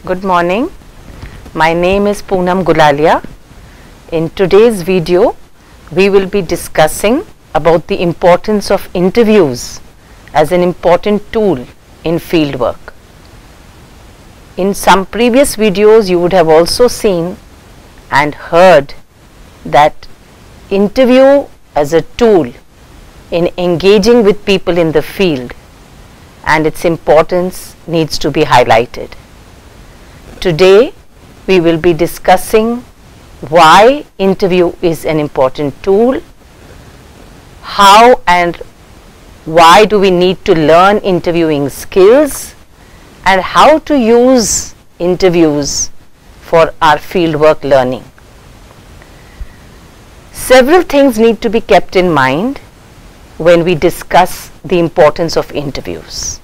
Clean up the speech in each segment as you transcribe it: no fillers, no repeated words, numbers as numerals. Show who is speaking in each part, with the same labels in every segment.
Speaker 1: Good morning. My name is Poonam Gulalia. In today's video, we will be discussing about the importance of interviews as an important tool in fieldwork. In some previous videos, you would have also seen and heard that interview as a tool in engaging with people in the field and its importance needs to be highlighted. Today, we will be discussing why interview is an important tool, how and why do we need to learn interviewing skills, and how to use interviews for our fieldwork learning. Several things need to be kept in mind when we discuss the importance of interviews.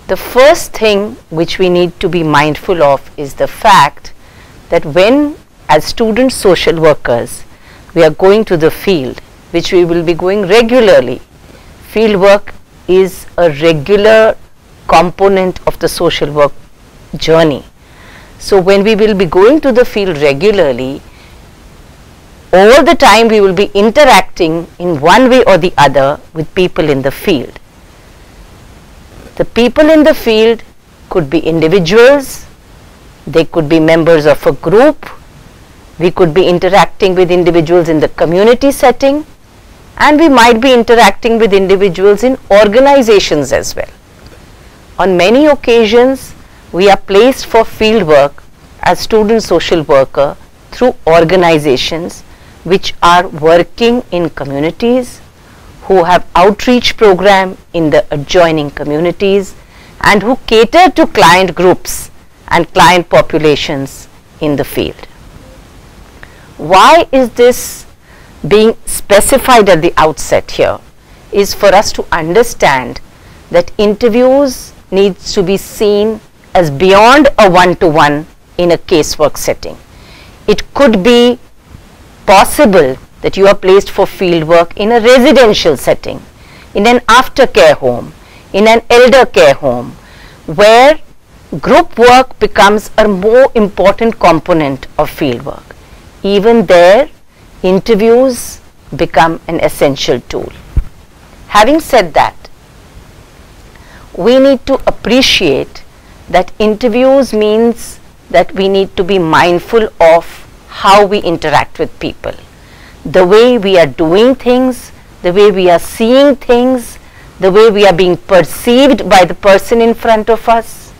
Speaker 1: The first thing which we need to be mindful of is the fact that when, as student social workers, we are going to the field, which we will be going regularly. Fieldwork is a regular component of the social work journey. So when we will be going to the field regularly, all the time we will be interacting in one way or the other with people in the field. The people in the field could be individuals, they could be members of a group, we could be interacting with individuals in the community setting, and we might be interacting with individuals in organizations as well. On many occasions, we are placed for field work as student social worker through organizations which are working in communities, who have outreach program in the adjoining communities, and who cater to client groups and client populations in the field. Why is this being specified at the outset here? Is for us to understand that interviews needs to be seen as beyond a one-to-one in a casework setting. It could be possible that you are placed for fieldwork in a residential setting, in an aftercare home, in an elder care home, where group work becomes a more important component of fieldwork. Even there, interviews become an essential tool. Having said that, we need to appreciate that interviews means that we need to be mindful of how we interact with people. The way we are doing things, the way we are seeing things, the way we are being perceived by the person in front of us.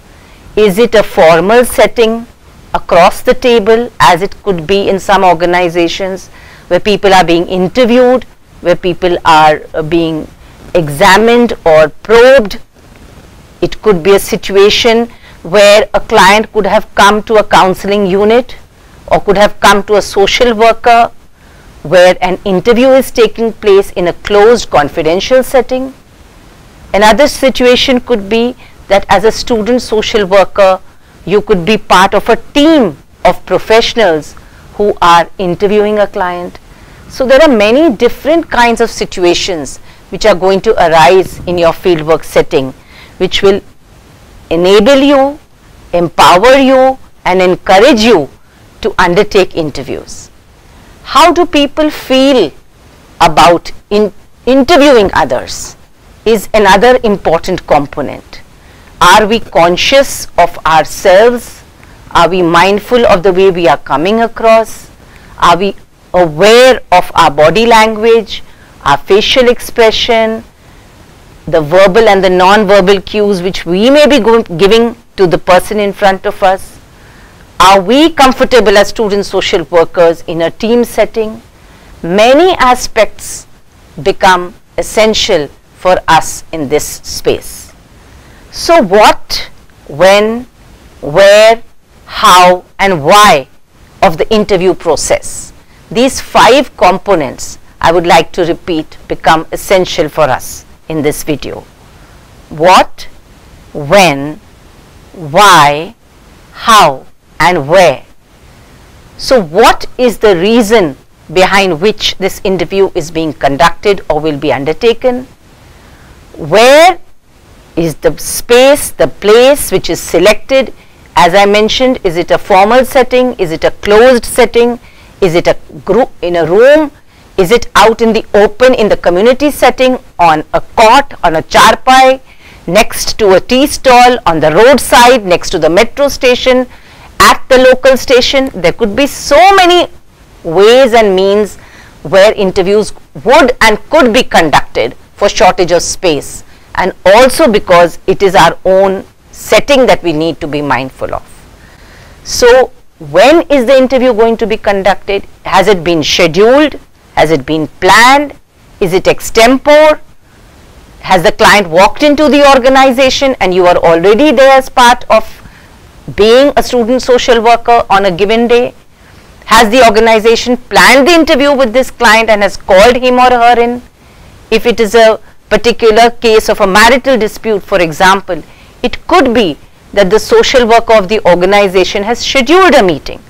Speaker 1: Is it a formal setting across the table, as it could be in some organizations where people are being interviewed, where people are being examined or probed? It could be a situation where a client could have come to a counseling unit or could have come to a social worker, where an interview is taking place in a closed confidential setting. Another situation could be that as a student social worker, you could be part of a team of professionals who are interviewing a client. So there are many different kinds of situations which are going to arise in your fieldwork setting, which will enable you, empower you, and encourage you to undertake interviews. How do people feel about interviewing others is another important component. Are we conscious of ourselves? Are we mindful of the way we are coming across? Are we aware of our body language, our facial expression, the verbal and the non-verbal cues which we may be giving to the person in front of us? Are we comfortable as student social workers in a team setting? Many aspects become essential for us in this space. So what, when, where, how and why of the interview process? These 5 components, I would like to repeat, become essential for us in this video. What, when, why, how and where. So what is the reason behind which this interview is being conducted or will be undertaken? Where is the space, the place which is selected As I mentioned, is it a formal setting? Is it a closed setting? Is it a group in a room? Is it out in the open in the community setting, on a cot, on a charpai, next to a tea stall, on the roadside, next to the metro station, at the local station? There could be so many ways and means where interviews would and could be conducted for shortage of space, and also because it is our own setting that we need to be mindful of. So when is the interview going to be conducted? Has it been scheduled? Has it been planned? Is it extempore? Has the client walked into the organization and you are already there as part of being a student social worker on a given day? Has the organization planned the interview with this client and has called him or her in? If it is a particular case of a marital dispute, for example, it could be that the social worker of the organization has scheduled a meeting,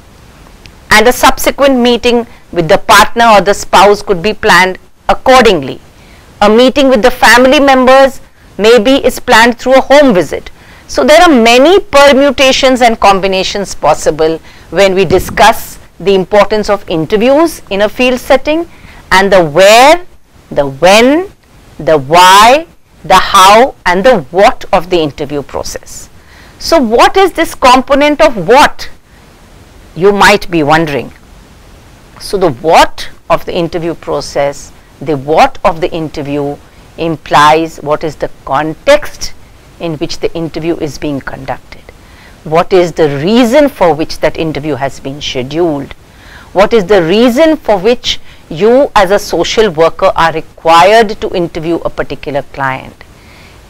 Speaker 1: and a subsequent meeting with the partner or the spouse could be planned accordingly. A meeting with the family members maybe is planned through a home visit. So there are many permutations and combinations possible when we discuss the importance of interviews in a field setting, and the where, the when, the why, the how and the what of the interview process. So what is this component of what? You might be wondering. So the what of the interview process, the what of the interview implies what is the context in which the interview is being conducted. What is the reason for which that interview has been scheduled? What is the reason for which you as a social worker are required to interview a particular client?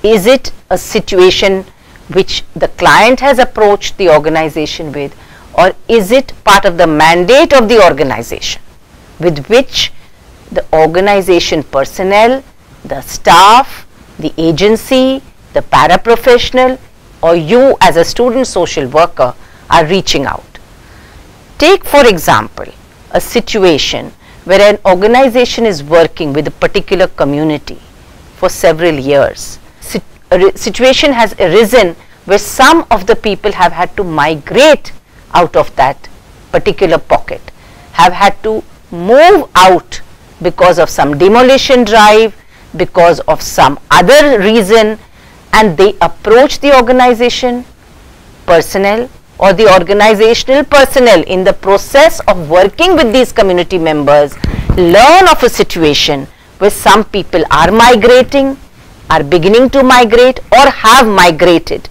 Speaker 1: Is it a situation which the client has approached the organization with, or is it part of the mandate of the organization with which the organization personnel, the staff, the agency, the paraprofessional, or you as a student social worker are reaching out? Take for example a situation where an organization is working with a particular community for several years. A situation has arisen where some of the people have had to migrate out of that particular pocket, have had to move out because of some demolition drive, because of some other reason, and they approach the organization personnel or the organizational personnel in the process of working with these community members, learn of a situation where some people are migrating, are beginning to migrate, or have migrated.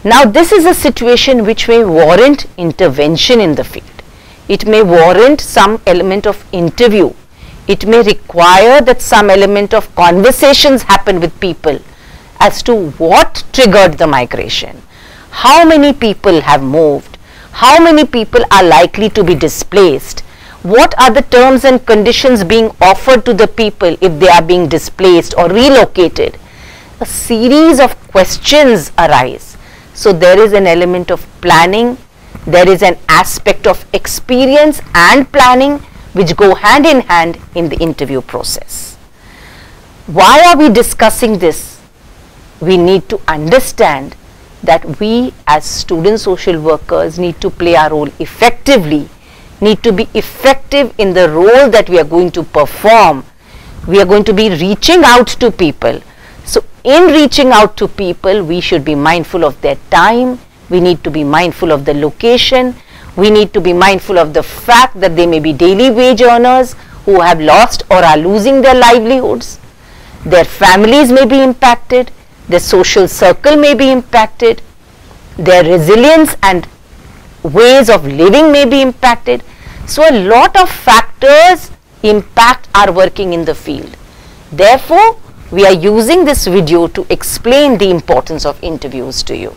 Speaker 1: Now this is a situation which may warrant intervention in the field. It may warrant some element of interview. It may require that some element of conversations happen with people as to what triggered the migration, how many people have moved, how many people are likely to be displaced, what are the terms and conditions being offered to the people if they are being displaced or relocated. A series of questions arise. So there is an element of planning, there is an aspect of experience and planning which go hand in hand in the interview process. Why are we discussing this? We need to understand that we as student social workers need to play our role effectively, need to be effective in the role that we are going to perform. We are going to be reaching out to people. So in reaching out to people, we should be mindful of their time, we need to be mindful of the location, we need to be mindful of the fact that they may be daily wage earners who have lost or are losing their livelihoods. Their families may be impacted, their social circle may be impacted, their resilience and ways of living may be impacted. So a lot of factors impact our working in the field. Therefore, we are using this video to explain the importance of interviews to you.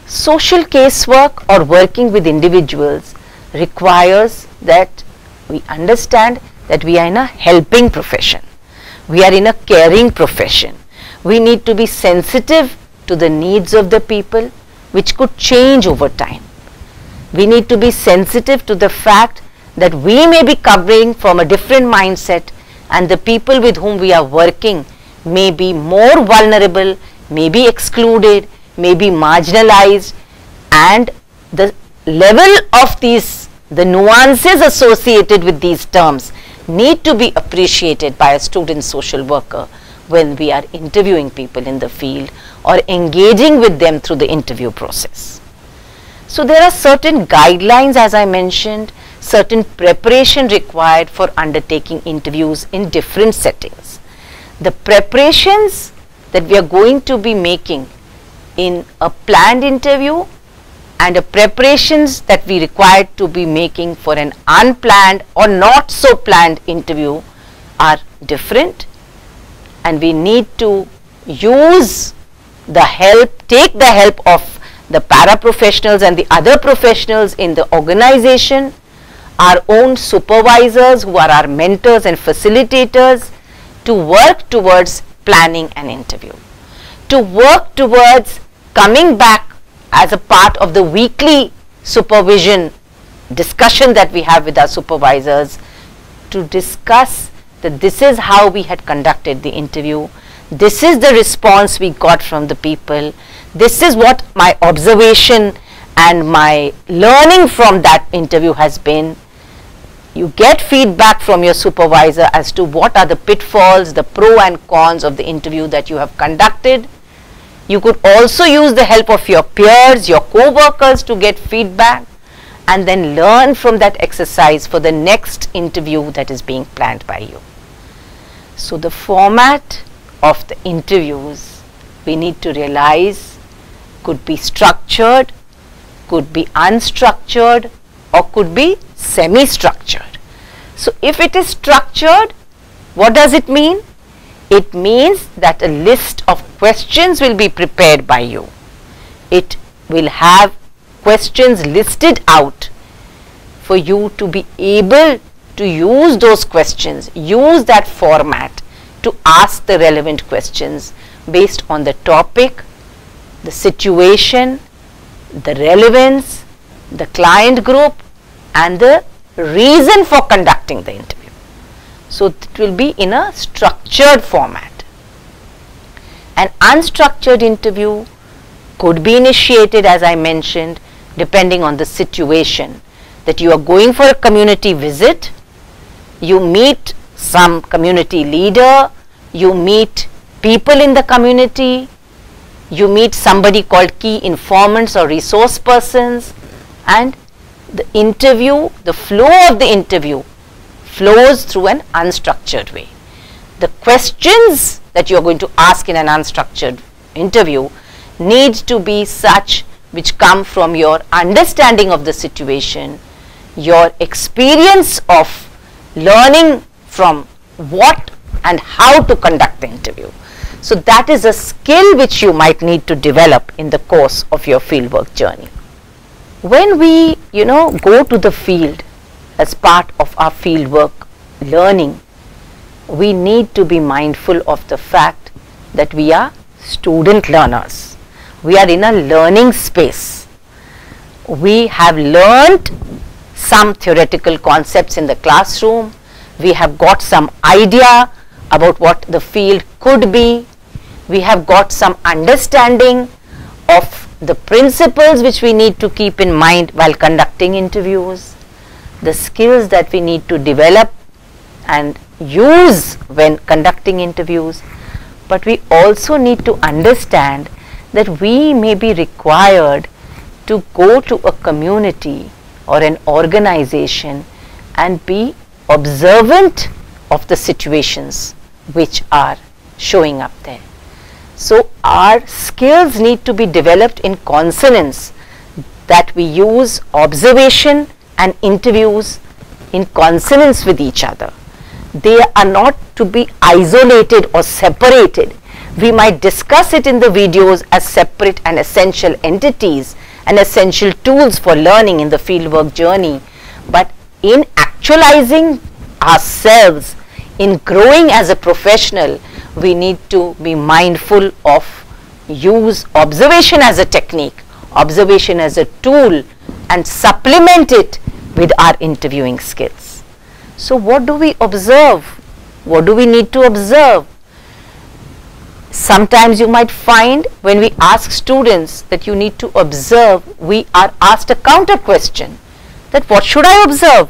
Speaker 1: Social casework or working with individuals requires that we understand that we are in a helping profession. We are in a caring profession. We need to be sensitive to the needs of the people, which could change over time. We need to be sensitive to the fact that we may be covering from a different mindset, and the people with whom we are working may be more vulnerable, may be excluded, may be marginalized, and the level of the nuances associated with these terms need to be appreciated by a student social worker when we are interviewing people in the field or engaging with them through the interview process. So there are certain guidelines, as I mentioned, certain preparation required for undertaking interviews in different settings. The preparations that we are going to be making in a planned interview and the preparations that we require to be making for an unplanned or not so planned interview are different, and we need to use the help, take the help of the paraprofessionals and the other professionals in the organization, our own supervisors who are our mentors and facilitators, to work towards planning an interview, to work towards coming back as a part of the weekly supervision discussion that we have with our supervisors to discuss that this is how we had conducted the interview, this is the response we got from the people, this is what my observation and my learning from that interview has been. You get feedback from your supervisor as to what are the pitfalls, the pro and cons of the interview that you have conducted. You could also use the help of your peers, your co-workers to get feedback and then learn from that exercise for the next interview that is being planned by you. So the format of the interviews, we need to realize, could be structured, could be unstructured, or could be semi-structured. So if it is structured, what does it mean? It means that a list of questions will be prepared by you. It will have questions listed out for you to be able to use those questions, use that format to ask the relevant questions based on the topic, the situation, the relevance, the client group, and the reason for conducting the interview. So it will be in a structured format. An unstructured interview could be initiated, as I mentioned, depending on the situation, that you are going for a community visit, you meet some community leader, you meet people in the community, you meet somebody called key informants or resource persons, and the interview, the flow of the interview flows through an unstructured way. The questions that you are going to ask in an unstructured interview need to be such which come from your understanding of the situation, your experience of learning from what and how to conduct the interview. So that is a skill which you might need to develop in the course of your fieldwork journey. When we, go to the field as part of our fieldwork learning, we need to be mindful of the fact that we are student learners. We are in a learning space. We have learned some theoretical concepts in the classroom. We have got some idea about what the field could be. We have got some understanding of the principles which we need to keep in mind while conducting interviews, the skills that we need to develop and use when conducting interviews. But we also need to understand that we may be required to go to a community or an organization and be observant of the situations which are showing up there. So our skills need to be developed in consonance, that we use observation and interviews in consonance with each other. They are not to be isolated or separated. We might discuss it in the videos as separate and essential entities and essential tools for learning in the fieldwork journey, but in actualizing ourselves, in growing as a professional, we need to be mindful of use observation as a technique, observation as a tool, and supplement it with our interviewing skills. So what do we observe? What do we need to observe? Sometimes you might find when we ask students that you need to observe, we are asked a counter question that what should I observe?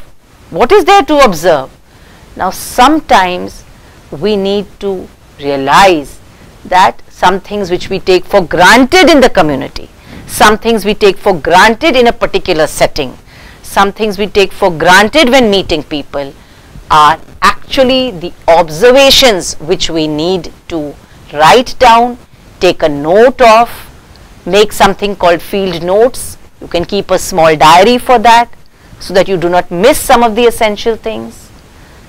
Speaker 1: What is there to observe? Now sometimes we need to realize that some things which we take for granted in the community, some things we take for granted in a particular setting, some things we take for granted when meeting people are actually the observations which we need to write down, take a note of, make something called field notes. You can keep a small diary for that so that you do not miss some of the essential things,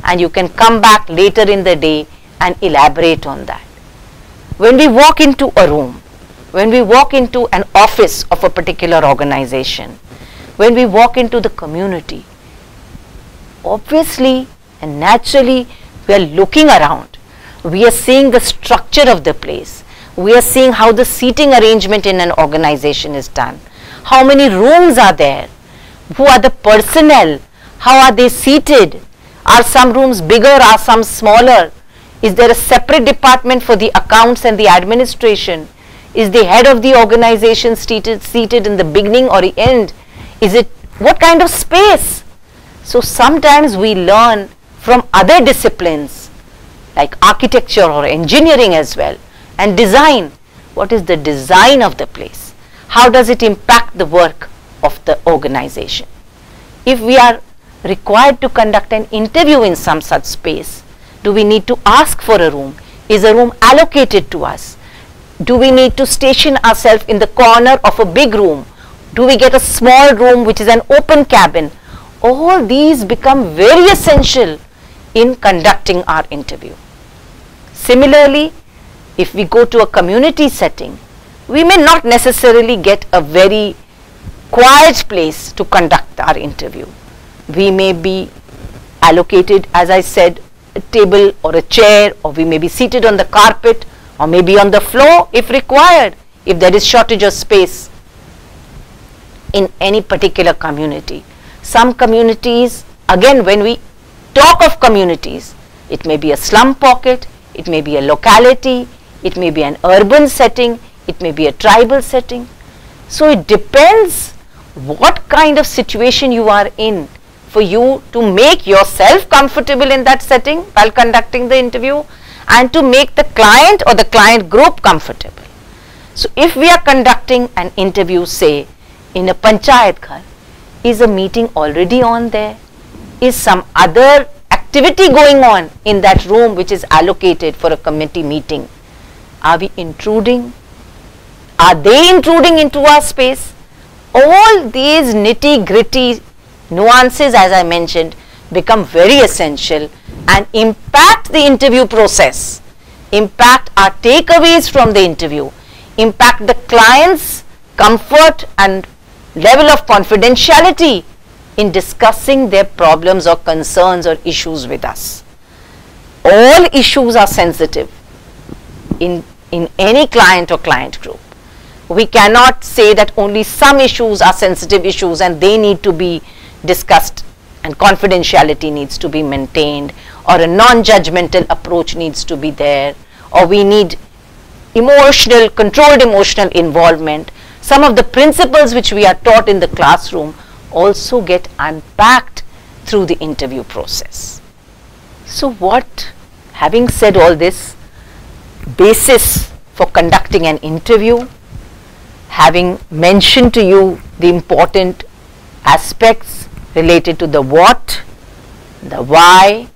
Speaker 1: and you can come back later in the day and elaborate on that. When we walk into a room, when we walk into an office of a particular organization, when we walk into the community, obviously and naturally we are looking around. We are seeing the structure of the place. We are seeing how the seating arrangement in an organization is done. How many rooms are there? Who are the personnel? How are they seated? Are some rooms bigger? Are some smaller? Is there a separate department for the accounts and the administration? Is the head of the organization seated in the beginning or the end? Is it what kind of space? So sometimes we learn from other disciplines like architecture or engineering as well, and design. What is the design of the place? How does it impact the work of the organization? If we are required to conduct an interview in some such space, do we need to ask for a room? Is a room allocated to us? Do we need to station ourselves in the corner of a big room? Do we get a small room which is an open cabin? All these become very essential in conducting our interview. Similarly, if we go to a community setting, we may not necessarily get a very quiet place to conduct our interview. We may be allocated, as I said, a table or a chair, or we may be seated on the carpet, or maybe on the floor if required, if there is shortage of space in any particular community. Some communities, again, when we talk of communities, it may be a slum pocket, it may be a locality, it may be an urban setting, it may be a tribal setting. So it depends what kind of situation you are in for you to make yourself comfortable in that setting while conducting the interview, and to make the client or the client group comfortable. So if we are conducting an interview, say in a panchayat ghar, is a meeting already on there? Is some other activity going on in that room which is allocated for a committee meeting? Are we intruding? Are they intruding into our space? All these nitty-gritty nuances, as I mentioned, become very essential and impact the interview process, impact our takeaways from the interview, impact the client's comfort and level of confidentiality in discussing their problems or concerns or issues with us. All issues are sensitive in any client or client group. We cannot say that only some issues are sensitive issues and they need to be discussed and confidentiality needs to be maintained, or a non-judgmental approach needs to be there, or we need controlled emotional involvement. Some of the principles which we are taught in the classroom also get unpacked through the interview process. So having said all this, basis for conducting an interview, having mentioned to you the important aspects related to the what, the why,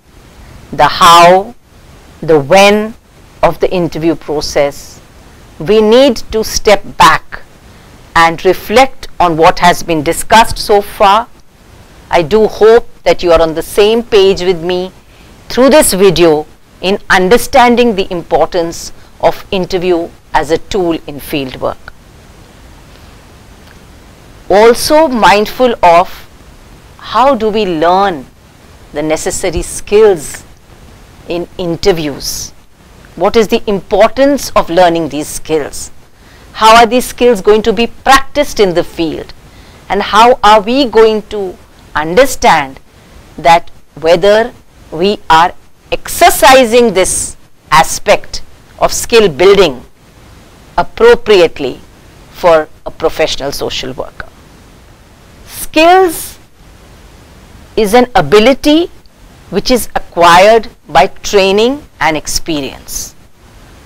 Speaker 1: the how, the when of the interview process, we need to step back and reflect on what has been discussed so far. I do hope that you are on the same page with me through this video in understanding the importance of interview as a tool in field work. Also mindful of how do we learn the necessary skills in interviews. What is the importance of learning these skills? How are these skills going to be practiced in the field? And how are we going to understand that whether we are exercising this aspect of skill building appropriately for a professional social worker. Skills is an ability which is acquired by training and experience.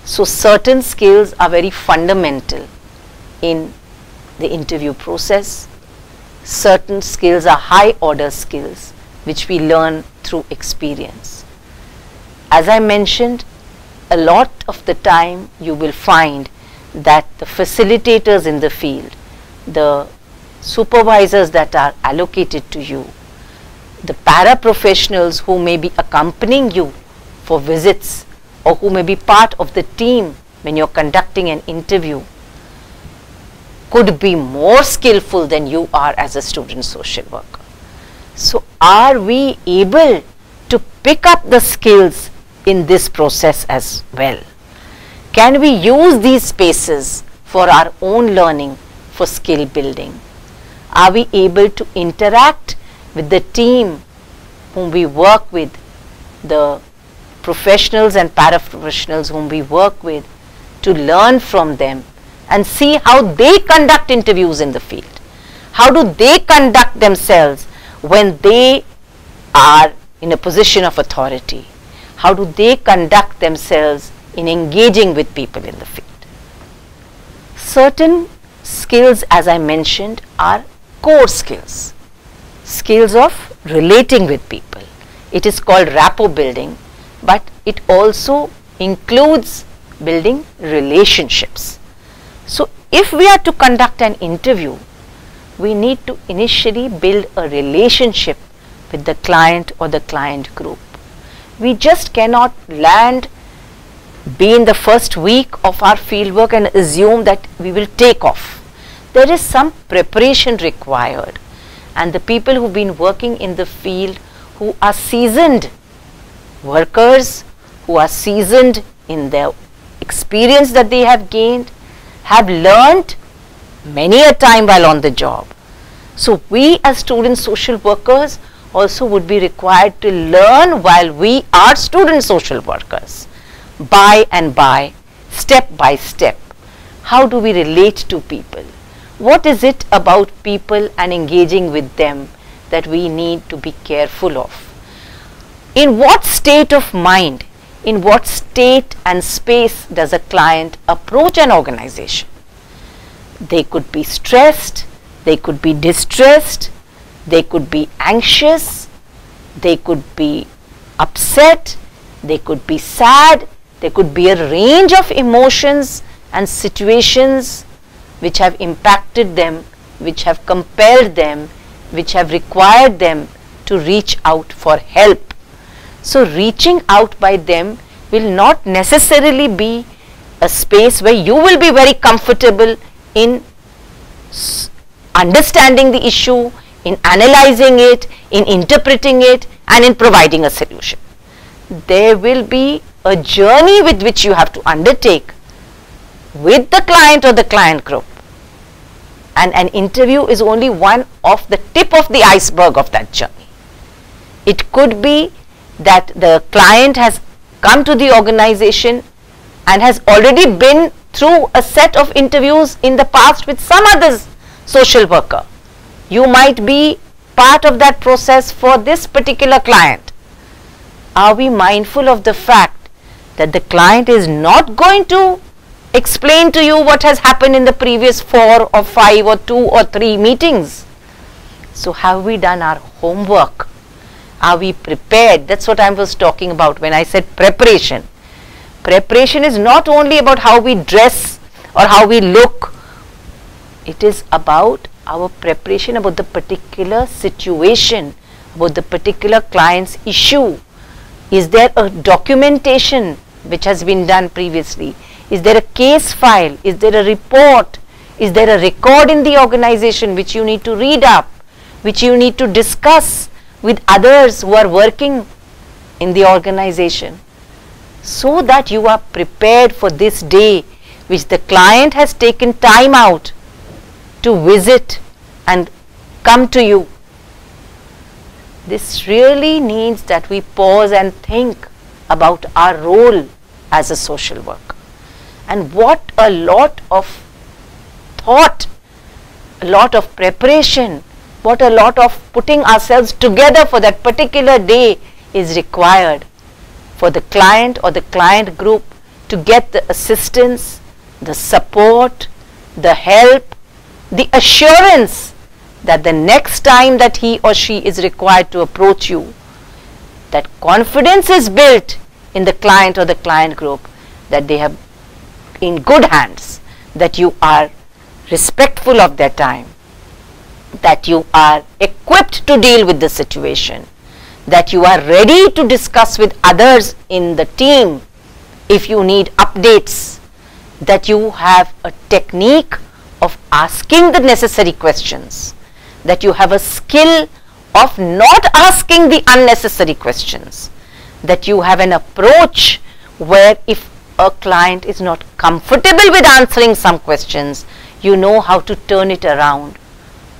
Speaker 1: So certain skills are very fundamental in the interview process. Certain skills are high order skills which we learn through experience. As I mentioned, a lot of the time you will find that the facilitators in the field, the supervisors that are allocated to you, the paraprofessionals who may be accompanying you for visits or who may be part of the team when you're conducting an interview, could be more skillful than you are as a student social worker. So are we able to pick up the skills in this process as well? Can we use these spaces for our own learning, for skill building? Are we able to interact with the team whom we work with, the professionals and paraprofessionals whom we work with, to learn from them and see how they conduct interviews in the field? How do they conduct themselves when they are in a position of authority? How do they conduct themselves in engaging with people in the field? Certain skills, as I mentioned, are core skills. Skills of relating with people. It is called rapport building, but it also includes building relationships. So if we are to conduct an interview, we need to initially build a relationship with the client or the client group. We just cannot land, be in the first week of our fieldwork and assume that we will take off. There is some preparation required, and the people who've been working in the field, who are seasoned workers, who are seasoned in their experience that they have gained, have learned many a time while on the job. So we as student social workers also would be required to learn while we are student social workers, by and by, step by step. How do we relate to people? What is it about people and engaging with them that we need to be careful of? In what state of mind, in what state and space does a client approach an organization? They could be stressed, they could be distressed, they could be anxious, they could be upset, they could be sad, there could be a range of emotions and situations which have impacted them, which have compelled them, which have required them to reach out for help. So reaching out by them will not necessarily be a space where you will be very comfortable in understanding the issue, in analyzing it, in interpreting it, and in providing a solution. There will be a journey with which you have to undertake with the client or the client group, and an interview is only one of the tip of the iceberg of that journey. It could be that the client has come to the organization and has already been through a set of interviews in the past with some other social worker. You might be part of that process for this particular client. Are we mindful of the fact that the client is not going to explain to you what has happened in the previous 4 or 5 or 2 or 3 meetings? So have we done our homework? Are we prepared? That's what I was talking about when I said preparation. Preparation is not only about how we dress or how we look. It is about our preparation about the particular situation, about the particular client's issue. Is there a documentation which has been done previously? Is there a case file? Is there a report? Is there a record in the organization which you need to read up, which you need to discuss with others who are working in the organization, so that you are prepared for this day which the client has taken time out to visit and come to you? This really needs that we pause and think about our role as a social worker. And what a lot of thought, a lot of preparation, what a lot of putting ourselves together for that particular day is required for the client or the client group to get the assistance, the support, the help, the assurance that the next time that he or she is required to approach you, that confidence is built in the client or the client group, that they have in good hands, that you are respectful of their time, that you are equipped to deal with the situation, that you are ready to discuss with others in the team if you need updates, that you have a technique of asking the necessary questions, that you have a skill of not asking the unnecessary questions, that you have an approach where if a client is not comfortable with answering some questions, you know how to turn it around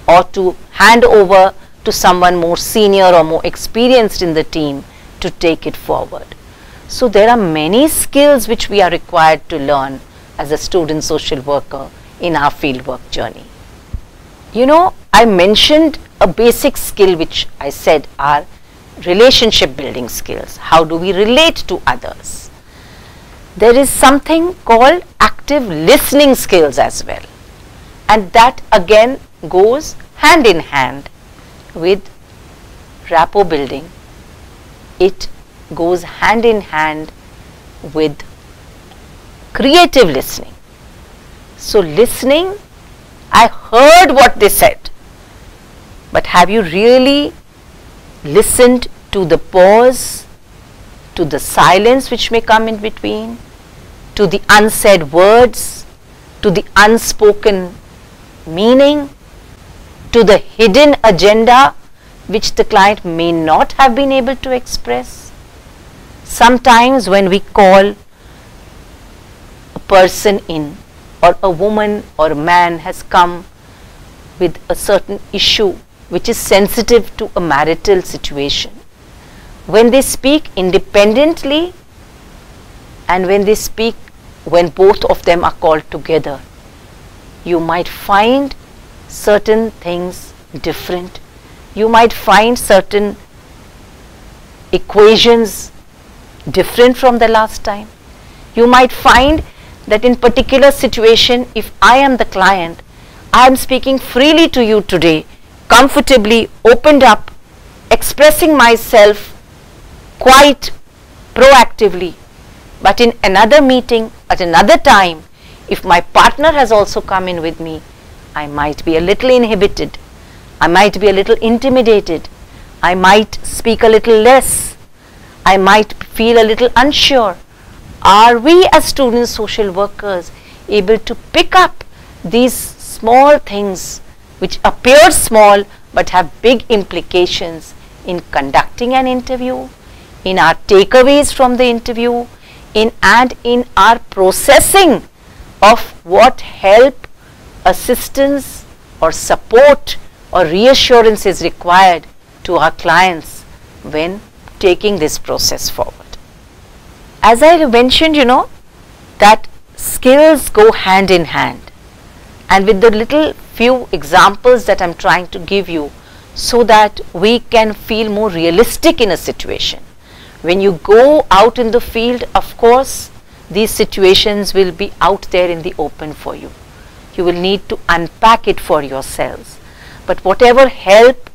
Speaker 1: or to hand over to someone more senior or more experienced in the team to take it forward. So there are many skills which we are required to learn as a student social worker in our fieldwork journey. You know, I mentioned a basic skill which I said are relationship building skills. How do we relate to others? There is something called active listening skills as well, and that again goes hand in hand with rapport building. It goes hand in hand with creative listening. So listening, I heard what they said, but have you really listened to the pause, to the silence which may come in between, to the unsaid words, to the unspoken meaning, to the hidden agenda which the client may not have been able to express? Sometimes when we call a person in, or a woman or a man has come with a certain issue which is sensitive to a marital situation, when they speak independently and when they speak when both of them are called together, you might find certain things different. You might find certain equations different from the last time. You might find that in particular situation, if I am the client, I am speaking freely to you today, comfortably, opened up, expressing myself quite proactively. But in another meeting, at another time, if my partner has also come in with me, I might be a little inhibited. I might be a little intimidated. I might speak a little less. I might feel a little unsure. Are we as student social workers able to pick up these small things which appear small but have big implications in conducting an interview, in our takeaways from the interview, and in our processing of what help, assistance or support or reassurance is required to our clients when taking this process forward? As I mentioned, you know, that skills go hand in hand, and with the little few examples that I'm trying to give you so that we can feel more realistic in a situation. When you go out in the field, of course, these situations will be out there in the open for you. You will need to unpack it for yourselves. But whatever help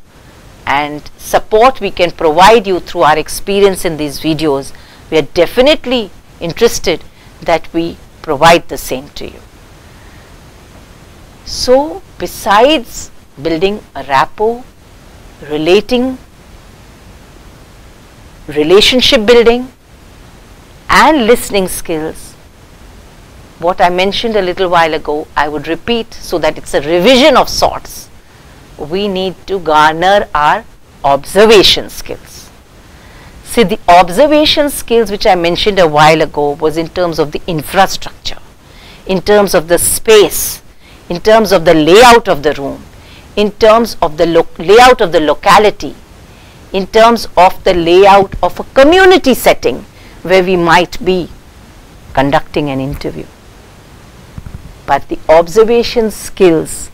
Speaker 1: and support we can provide you through our experience in these videos, we are definitely interested that we provide the same to you. So, besides building a rapport, relationship building and listening skills, what I mentioned a little while ago, I would repeat so that it's a revision of sorts. We need to garner our observation skills. See, the observation skills which I mentioned a while ago was in terms of the infrastructure, in terms of the space, in terms of the layout of the room, in terms of the layout of the locality, in terms of the layout of a community setting where we might be conducting an interview. But the observation skills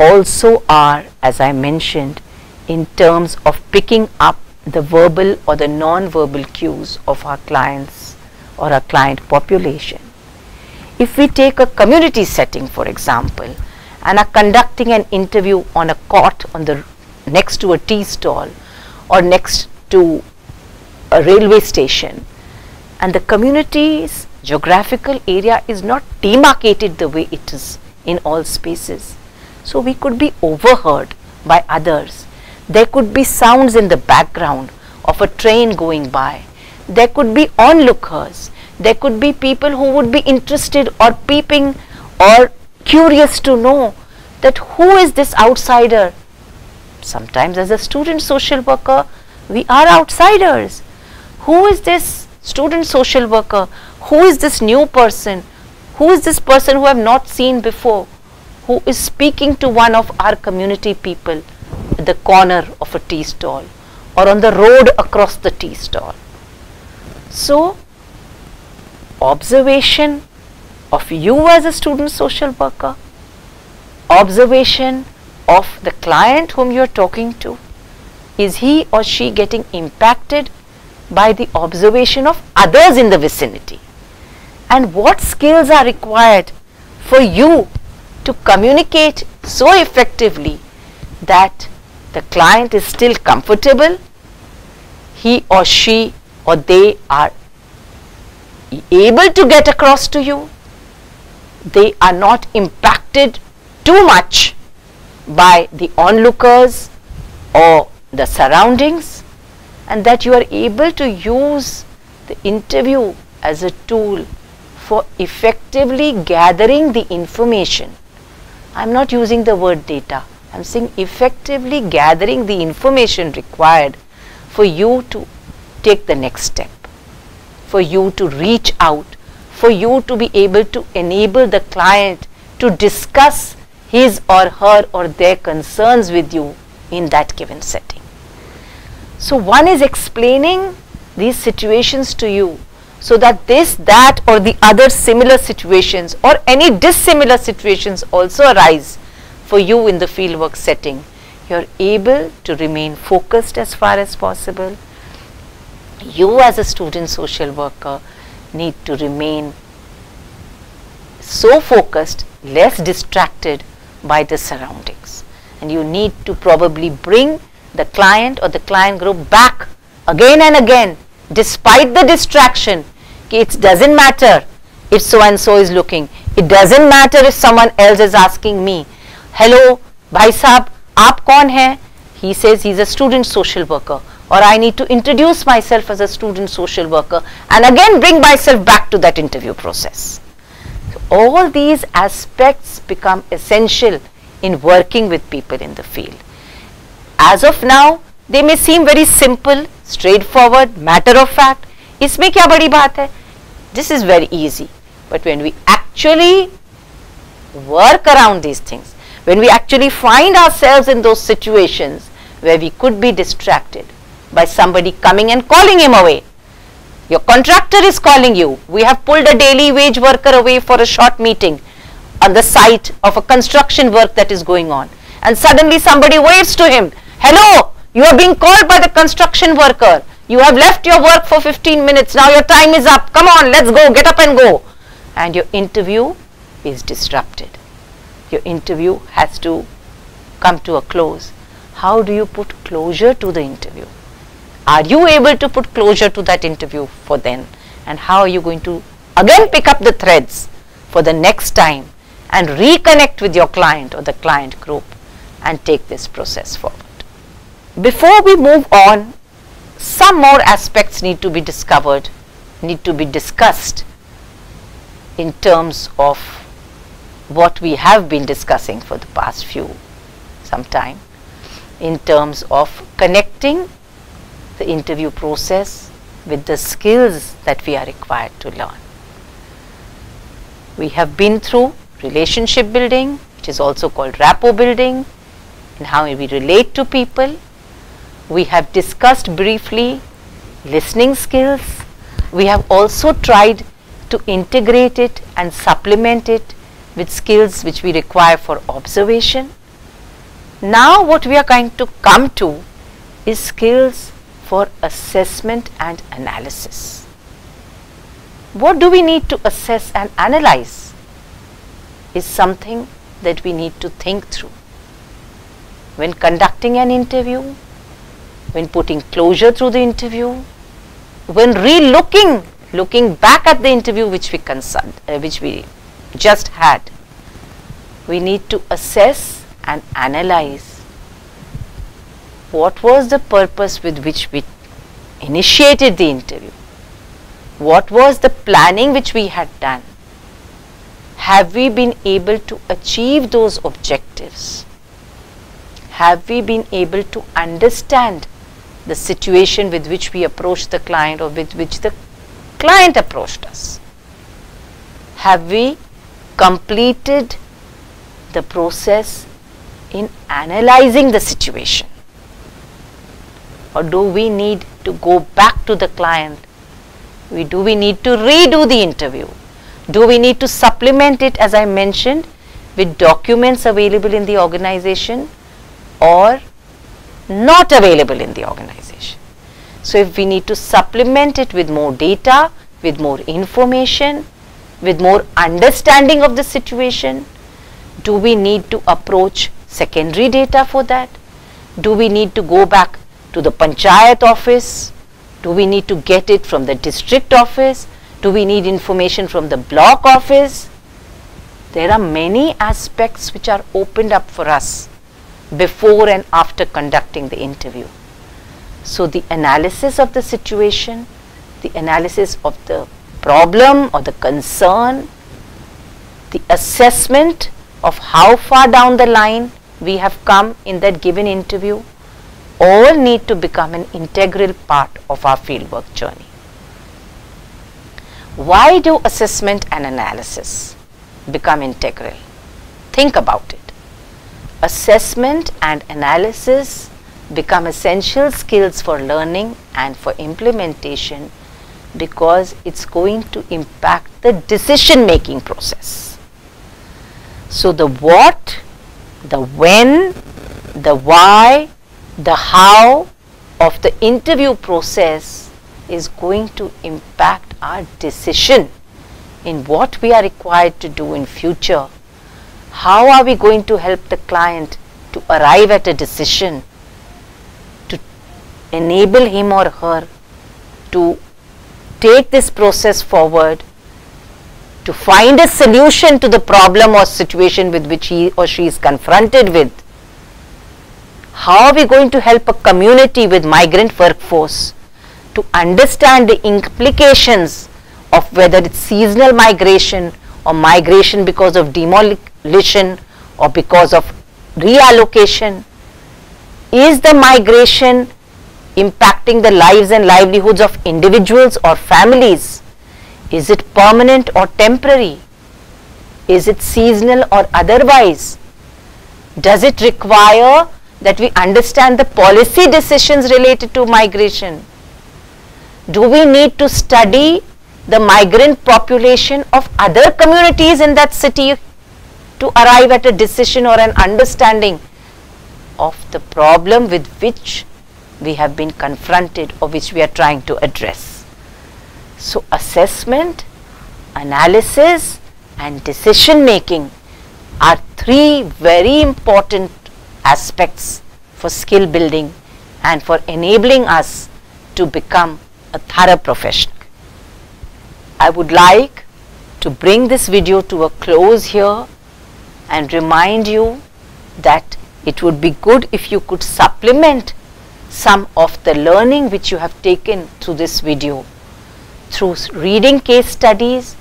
Speaker 1: also are, as I mentioned, in terms of picking up the verbal or the non-verbal cues of our clients or our client population. If we take a community setting, for example, and are conducting an interview on a cot next to a tea stall or next to a railway station, and the community's geographical area is not demarcated the way it is in all spaces, so we could be overheard by others. There could be sounds in the background of a train going by. There could be onlookers. There could be people who would be interested or peeping or curious to know that who is this outsider. Sometimes as a student social worker, we are outsiders. Who is this student social worker? Who is this new person? Who is this person who I have not seen before, who is speaking to one of our community people at the corner of a tea stall or on the road across the tea stall? So, observation of you as a student social worker, observation of the client whom you are talking to, is he or she getting impacted by the observation of others in the vicinity? And what skills are required for you to communicate so effectively that the client is still comfortable, he or she or they are able to get across to you, they are not impacted too much by the onlookers or the surroundings, and that you are able to use the interview as a tool for effectively gathering the information. I am not using the word data, I am saying effectively gathering the information required for you to take the next step, for you to reach out, for you to be able to enable the client to discuss his or her or their concerns with you in that given setting. So one is explaining these situations to you so that this, that or the other similar situations or any dissimilar situations also arise for you in the fieldwork setting. You are able to remain focused as far as possible. You as a student social worker need to remain so focused, less distracted by the surroundings, and you need to probably bring the client or the client group back again and again despite the distraction. It doesn't matter if so and so is looking, it doesn't matter if someone else is asking me, hello bhai sahab, aap kaun hai? He says he's a student social worker, or I need to introduce myself as a student social worker and again bring myself back to that interview process. So all these aspects become essential in working with people in the field. As of now, they may seem very simple, straightforward, matter of fact. Isme kya badi baat hai? This is very easy. But when we actually work around these things, when we actually find ourselves in those situations where we could be distracted by somebody coming and calling him away, your contractor is calling you, we have pulled a daily wage worker away for a short meeting on the site of a construction work that is going on, and suddenly somebody waves to him, hello, you are being called by the construction worker, you have left your work for 15 minutes, now your time is up, come on, let's go, get up and go. And your interview is disrupted. Your interview has to come to a close. How do you put closure to the interview? Are you able to put closure to that interview for then? And how are you going to again pick up the threads for the next time and reconnect with your client or the client group and take this process forward? Before we move on, some more aspects need to be discovered, need to be discussed in terms of what we have been discussing for the past some time, in terms of connecting the interview process with the skills that we are required to learn. We have been through relationship building, which is also called rapport building, and how we relate to people. We have discussed briefly listening skills. We have also tried to integrate it and supplement it with skills which we require for observation. Now what we are going to come to is skills for assessment and analysis. What do we need to assess and analyze is something that we need to think through. When conducting an interview, when putting closure through the interview, when looking back at the interview which we just had, we need to assess and analyze what was the purpose with which we initiated the interview, what was the planning which we had done, have we been able to achieve those objectives, have we been able to understand the situation with which we approached the client or with which the client approached us, have we completed the process in analyzing the situation, or do we need to go back to the client? Do we need to redo the interview? Do we need to supplement it, as I mentioned, with documents available in the organization or not available in the organization? So if we need to supplement it with more data, with more information, with more understanding of the situation, do we need to approach secondary data for that? Do we need to go back to the panchayat office? Do we need to get it from the district office? Do we need information from the block office? There are many aspects which are opened up for us before and after conducting the interview. So the analysis of the situation, the analysis of the problem or the concern, the assessment of how far down the line we have come in that given interview, all need to become an integral part of our fieldwork journey. Why do assessment and analysis become integral? Think about it. Assessment and analysis become essential skills for learning and for implementation because it's going to impact the decision making process. So the what, the when, the why, the how of the interview process is going to impact our decision in what we are required to do in future. How are we going to help the client to arrive at a decision, to enable him or her to take this process forward, to find a solution to the problem or situation with which he or she is confronted with? How are we going to help a community with migrant workforce to understand the implications of whether it's seasonal migration or migration because of demolition or because of reallocation? Is the migration impacting the lives and livelihoods of individuals or families? Is it permanent or temporary? Is it seasonal or otherwise? Does it require that we understand the policy decisions related to migration? Do we need to study the migrant population of other communities in that city to arrive at a decision or an understanding of the problem with which we have been confronted or which we are trying to address? So assessment, analysis and decision making are three very important aspects for skill building and for enabling us to become a thorough professional. I would like to bring this video to a close here and remind you that it would be good if you could supplement some of the learning which you have taken through this video through reading case studies,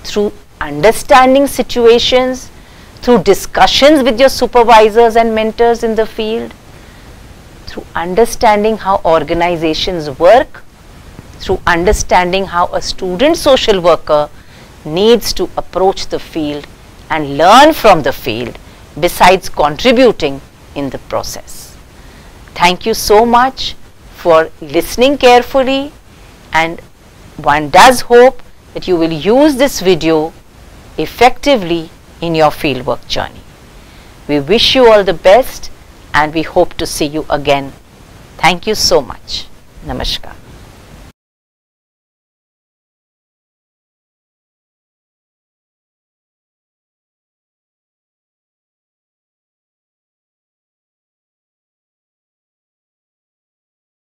Speaker 1: through understanding situations, through discussions with your supervisors and mentors in the field, through understanding how organizations work, through understanding how a student social worker needs to approach the field and learn from the field besides contributing in the process. Thank you so much for listening carefully, and one does hope that you will use this video effectively in your fieldwork journey. We wish you all the best and we hope to see you again. Thank you so much. Namaskar.